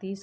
30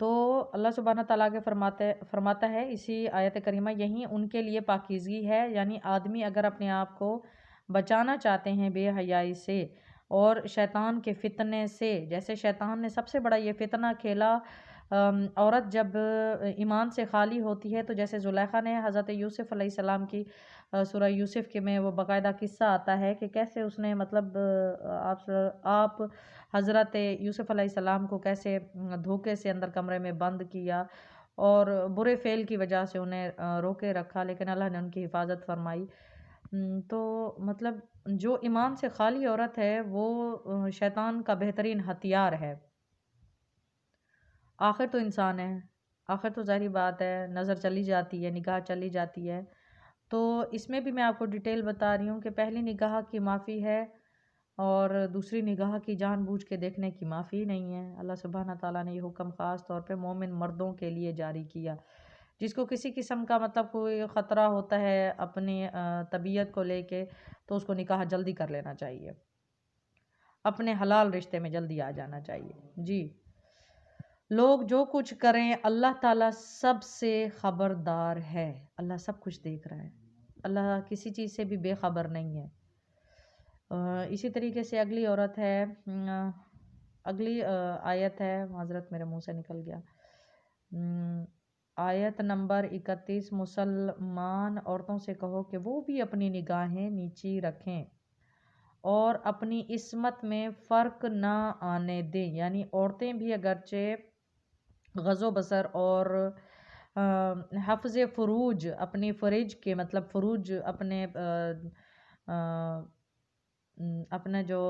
تو اللہ سبحانہ تعالیٰ کے فرماتا ہے اسی آیت کریمہ، یہی ان کے لیے پاکیزگی ہے، یعنی آدمی اگر اپنے آپ کو بچانا چاہتے ہیں بے حیائی سے اور شیطان کے فتنے سے، جیسے شیطان نے سب سے بڑا یہ فتنہ کھیلا، عورت جب ایمان سے خالی ہوتی ہے، تو جیسے زلیخا نے حضرت یوسف علیہ السلام کی سورہ یوسف کے میں وہ باقاعدہ قصہ آتا ہے کہ کیسے اس نے مطلب آپ حضرت یوسف علیہ السلام کو کیسے دھوکے سے اندر کمرے میں بند کیا اور برے فعل کی وجہ سے انہیں روکے رکھا، لیکن اللہ نے ان کی حفاظت فرمائی۔ تو مطلب جو ایمان سے خالی عورت ہے وہ شیطان کا بہترین ہتھیار ہے۔ آخر تو انسان ہے، آخر تو ظاہری بات ہے، نظر چلی جاتی ہے، نگاہ چلی جاتی ہے۔ تو اس میں بھی میں آپ کو ڈیٹیل بتا رہی ہوں کہ پہلی نگاہ کی معافی ہے اور دوسری نگاہ کی جان بوجھ کے دیکھنے کی معافی نہیں ہے۔ اللہ سبحانہ تعالیٰ نے یہ حکم خاص طور پہ مومن مردوں کے لیے جاری کیا۔ جس کو کسی قسم کا مطلب کوئی خطرہ ہوتا ہے اپنی طبیعت کو لے کے، تو اس کو نکاح جلدی کر لینا چاہیے، اپنے حلال رشتے میں جلدی آ جانا چاہیے۔ جی، لوگ جو کچھ کریں اللہ تعالیٰ سب سے خبردار ہے، اللہ سب کچھ دیکھ رہا ہے، اللہ کسی چیز سے بھی بے خبر نہیں ہے۔ اسی طریقے سے اگلی عورت ہے، اگلی آیت ہے، معذرت میرے منہ سے نکل گیا، آیت نمبر 31، مسلمان عورتوں سے کہو کہ وہ بھی اپنی نگاہیں نیچی رکھیں اور اپنی عصمت میں فرق نہ آنے دیں، یعنی عورتیں بھی اگرچہ غض و بصر اور حفظ فروج، اپنی فرج کے مطلب فروج اپنے جو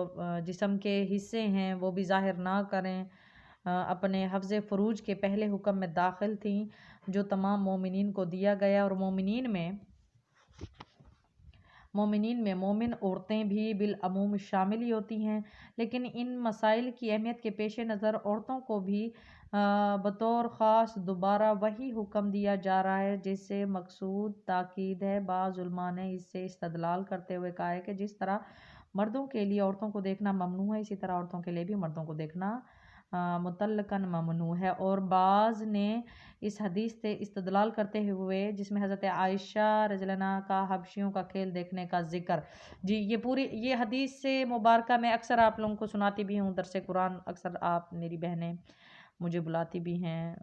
جسم کے حصے ہیں وہ بھی ظاہر نہ کریں، اپنے حفظ فروج کے پہلے حکم میں داخل تھیں جو تمام مومنین کو دیا گیا، اور مومن عورتیں بھی بالعموم شامل ہی ہوتی ہیں، لیکن ان مسائل کی اہمیت کے پیش نظر عورتوں کو بھی بطور خاص دوبارہ وہی حکم دیا جا رہا ہے جس سے مقصود تاکید ہے۔ بعض علماء نے اس سے استدلال کرتے ہوئے کہا ہے کہ جس طرح مردوں کے لیے عورتوں کو دیکھنا ممنوع ہے، اسی طرح عورتوں کے لیے بھی مردوں کو دیکھنا مطلقاً ممنوع ہے۔ اور بعض نے اس حدیث سے استدلال کرتے ہوئے جس میں حضرت عائشہ رضی اللہ عنہا کا حبشیوں کا کھیل دیکھنے کا ذکر، جی یہ حدیث سے مبارکہ میں اکثر آپ لوگوں کو سناتی بھی ہوں، درس قرآن اکثر آپ میری بہنیں مجھے بلاتی بھی ہیں،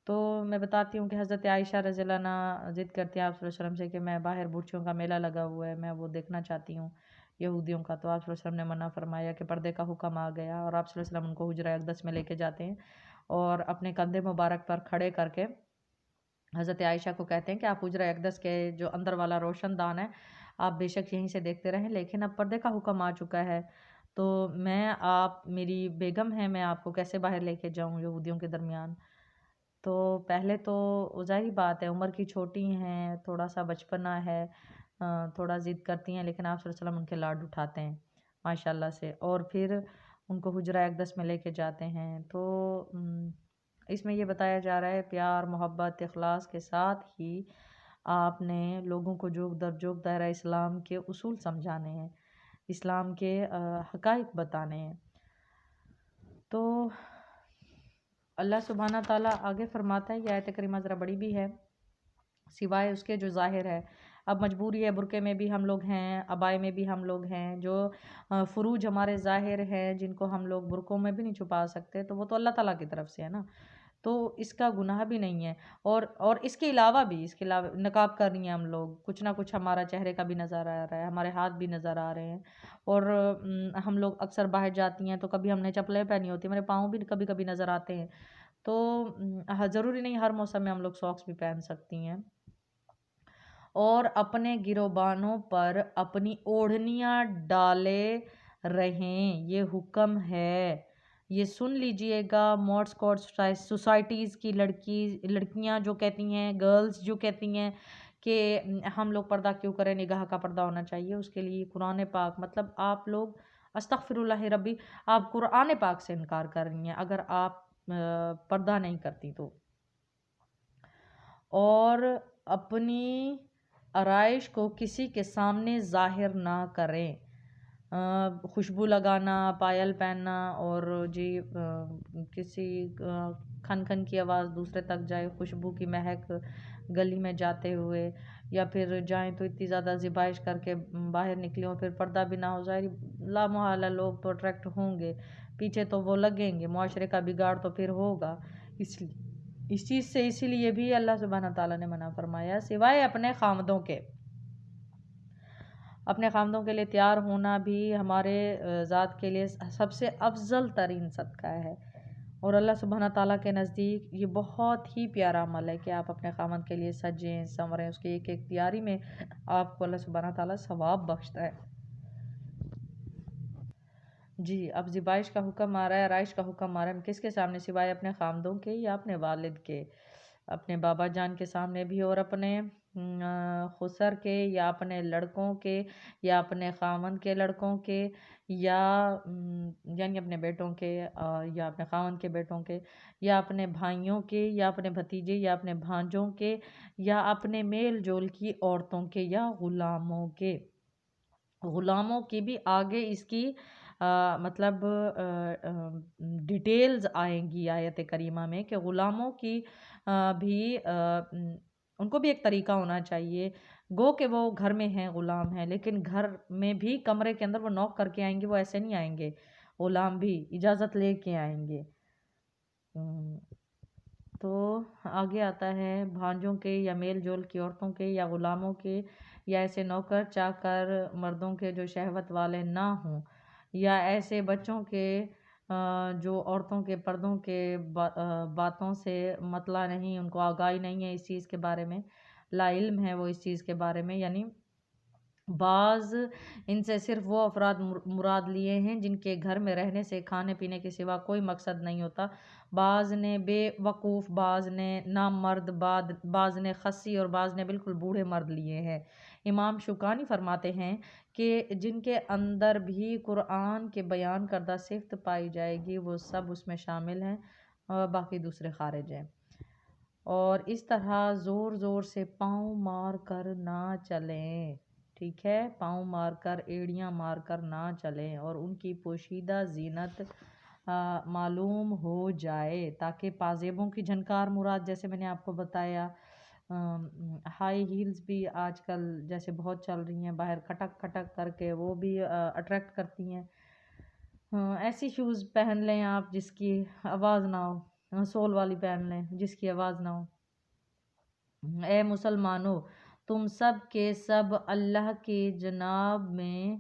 تو میں بتاتی ہوں کہ حضرت عائشہ رضی اللہ عنہا ضد کرتی ہیں آپ صلی اللہ علیہ وسلم سے کہ میں باہر بچھیوں کا میلہ لگا ہوا ہے، میں وہ دیکھنا چاہتی ہوں یہودیوں کا، تو آپ صلی اللہ علیہ وسلم نے منع فرمایا کہ پردے کا حکم آ گیا، اور آپ صلی اللہ علیہ وسلم ان کو حجرہ اقدس میں لے کے جاتے ہیں اور اپنے کندھے مبارک پر کھڑے کر کے حضرت عائشہ کو کہتے ہیں کہ آپ حجرہ اقدس کے جو اندر والا روشن دان ہے آپ بے شک یہیں سے دیکھتے رہیں، لیکن اب پردے کا حکم آ چکا ہے، تو آپ میری بیگم ہیں، میں آپ کو کیسے باہر لے کے جاؤں یہودیوں کے درمیان۔ تو پہلے تو ظاہری بات ہے عمر کی چھوٹی ہیں، تھوڑا سا بچپنا ہے، تھوڑا ضد کرتی ہیں، لیکن آپ صلی اللہ علیہ وسلم ان کے لاڈ اٹھاتے ہیں ماشاءاللہ سے، اور پھر ان کو حجرہ اقدس میں لے کے جاتے ہیں۔ تو اس میں یہ بتایا جا رہا ہے پیار، محبت، اخلاص کے ساتھ ہی آپ نے لوگوں کو جوک در جوک دائرہ اسلام کے اصول سمجھانے ہیں، اسلام کے حقائق بتانے ہیں۔ تو اللہ سبحانہ تعالیٰ آگے فرماتا ہے، یہ آیت کریمہ ذرا بڑی بھی ہے، سوائے اس کے جو ظاہر ہے، اب مجبوری ہے، برقعے میں بھی ہم لوگ ہیں، عبائے میں بھی ہم لوگ ہیں، جو فروج ہمارے ظاہر ہیں جن کو ہم لوگ برقعوں میں بھی نہیں چھپا سکتے، تو وہ تو اللہ تعالیٰ کی طرف سے ہے نا، تو اس کا گناہ بھی نہیں ہے، اور اس کے علاوہ نقاب کر رہی ہیں ہم لوگ، کچھ نہ کچھ ہمارا چہرے کا بھی نظر آ رہا ہے، ہمارے ہاتھ بھی نظر آ رہے ہیں، اور ہم لوگ اکثر باہر جاتی ہیں تو کبھی ہم نے چپلیں پہنی ہوتی ہیں، میرے پاؤں بھی کبھی کبھی نظر آتے ہیں، تو ضروری نہیں ہر موسم میں ہم لوگ ساکس بھی پہن سکتی ہیں، اور اپنے گروبانوں پر اپنی اوڑھنیاں ڈالے رہیں، یہ حکم ہے، یہ سن لیجئے گا۔ موڈس کوڈ سوسائٹیز کی لڑکیاں جو کہتی ہیں، گرلز جو کہتی ہیں کہ ہم لوگ پردہ کیوں کریں، نگاہ کا پردہ ہونا چاہیے، اس کے لیے قرآن پاک، مطلب آپ لوگ استغفر اللہ ربی، آپ قرآن پاک سے انکار کر رہی ہیں اگر آپ پردہ نہیں کرتی تو، اور اپنی آرائش کو کسی کے سامنے ظاہر نہ کریں، خوشبو لگانا، پائل پہننا، اور جی کسی کھن کھن کی آواز دوسرے تک جائے، خوشبو کی مہک گلی میں جاتے ہوئے، یا پھر جائیں تو اتنی زیادہ ذبائش کر کے باہر نکلیں اور پھر پردہ بھی نہ ہو، ظاہر لا محالہ لوگ تو اٹریکٹ ہوں گے، پیچھے تو وہ لگیں گے، معاشرے کا بگاڑ تو پھر ہوگا۔ اس چیز سے اسی لیے بھی اللہ سبحانہ تعالیٰ نے منع فرمایا، سوائے اپنے خامدوں کے۔ اپنے خامدوں کے لیے تیار ہونا بھی ہمارے ذات کے لیے سب سے افضل ترین صدقہ ہے، اور اللہ سبحانہ تعالیٰ کے نزدیک یہ بہت ہی پیارا عمل ہے کہ آپ اپنے خامد کے لیے سجیں سنوریں، اس کی ایک ایک تیاری میں آپ کو اللہ سبحانہ تعالیٰ ثواب بخشتا ہے۔ جی اب ذبائش کا حکم آ رہا ہے، آرائش کا حکم آ رہا ہے، کس کے سامنے؟ سوائے اپنے خامدوں کے یا اپنے والد کے، اپنے بابا جان کے سامنے بھی، اور اپنے خسر کے یا اپنے لڑکوں کے یا اپنے خامن کے لڑکوں کے، یا یعنی اپنے بیٹوں کے یا اپنے خامن کے بیٹوں کے، یا اپنے بھائیوں کے یا اپنے بھتیجے یا اپنے بھانجوں کے، یا اپنے میل جول کی عورتوں کے، یا غلاموں کے۔ غلاموں کی بھی آگے اس کی مطلب ڈیٹیلز آئیں گی آیت کریمہ میں، کہ غلاموں کی بھی ان کو بھی ایک طریقہ ہونا چاہیے، گو کہ وہ گھر میں ہیں، غلام ہیں، لیکن گھر میں بھی کمرے کے اندر وہ نوک کر کے آئیں گے، وہ ایسے نہیں آئیں گے، غلام بھی اجازت لے کے آئیں گے۔ تو آگے آتا ہے بھانجوں کے یا میل جول کی عورتوں کے یا غلاموں کے، یا ایسے نوکر چاکر مردوں کے جو شہوت والے نہ ہوں، یا ایسے بچوں کے جو عورتوں کے پردوں کے باتوں سے مطلع نہیں، ان کو آگاہی نہیں ہے اس چیز کے بارے میں، لا علم ہے وہ اس چیز کے بارے میں، یعنی بعض ان سے صرف وہ افراد مراد لیے ہیں جن کے گھر میں رہنے سے کھانے پینے کے سوا کوئی مقصد نہیں ہوتا، بعض نے بے وقوف، بعض نے نامرد، بعض نے خصی، اور بعض نے بالکل بوڑھے مرد لیے ہیں۔ امام شوکانی فرماتے ہیں کہ جن کے اندر بھی قرآن کے بیان کردہ صفت پائی جائے گی وہ سب اس میں شامل ہیں، اور باقی دوسرے خارج ہیں۔ اور اس طرح زور زور سے پاؤں مار کر نہ چلیں، ٹھیک ہے، پاؤں مار کر، ایڑیاں مار کر نہ چلیں، اور ان کی پوشیدہ زینت معلوم ہو جائے، تاکہ پازیبوں کی جھنکار مراد، جیسے میں نے آپ کو بتایا، ہائی ہیلز بھی آج کل جیسے بہت چل رہی ہیں، باہر کھٹک کھٹک کر کے وہ بھی اٹریکٹ کرتی ہیں، ایسی شوز پہن لیں آپ جس کی آواز نہ ہو، سول والی پہن لیں جس کی آواز نہ ہو۔ اے مسلمانوں، تم سب کے سب اللہ کی جناب میں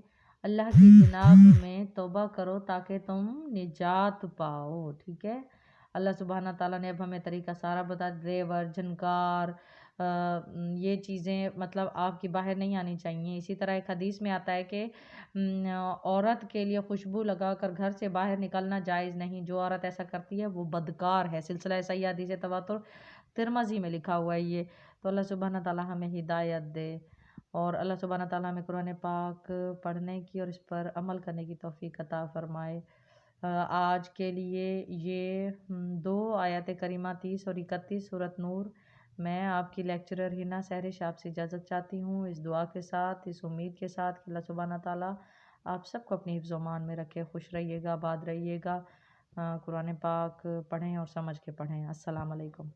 توبہ کرو تاکہ تم نجات پاؤ، ٹھیک ہے۔ اللہ سبحانہ تعالیٰ نے اب ہمیں طریقہ سارا بتا، ریور، جھنکار، یہ چیزیں مطلب آپ کی باہر نہیں آنی چاہیے۔ اسی طرح ایک حدیث میں آتا ہے کہ عورت کے لیے خوشبو لگا کر گھر سے باہر نکلنا جائز نہیں، جو عورت ایسا کرتی ہے وہ بدکار ہے، سلسلہ صحیح حدیث تواتر ترمذی میں لکھا ہوا ہے یہ۔ تو اللہ سبحانہ تعالیٰ ہمیں ہدایت دے، اور اللہ سبحانہ تعالیٰ ہمیں قرآن پاک پڑھنے کی اور اس پر عمل کرنے کی توفیق عطا فرمائے۔ آج کے لیے یہ 2 آیات کریمہ 30 اور 31 سورۃ نور، میں آپ کی لیکچرر ہنا سہرش آپ سے اجازت چاہتی ہوں، اس دعا کے ساتھ، اس امید کے ساتھ کہ اللہ سبحانہ تعالیٰ آپ سب کو اپنی حفظ و امان میں رکھے، خوش رہیے گا، آباد رہیے گا۔ قرآن پاک پڑھیں اور سمجھ کے پڑھیں۔ السلام علیکم۔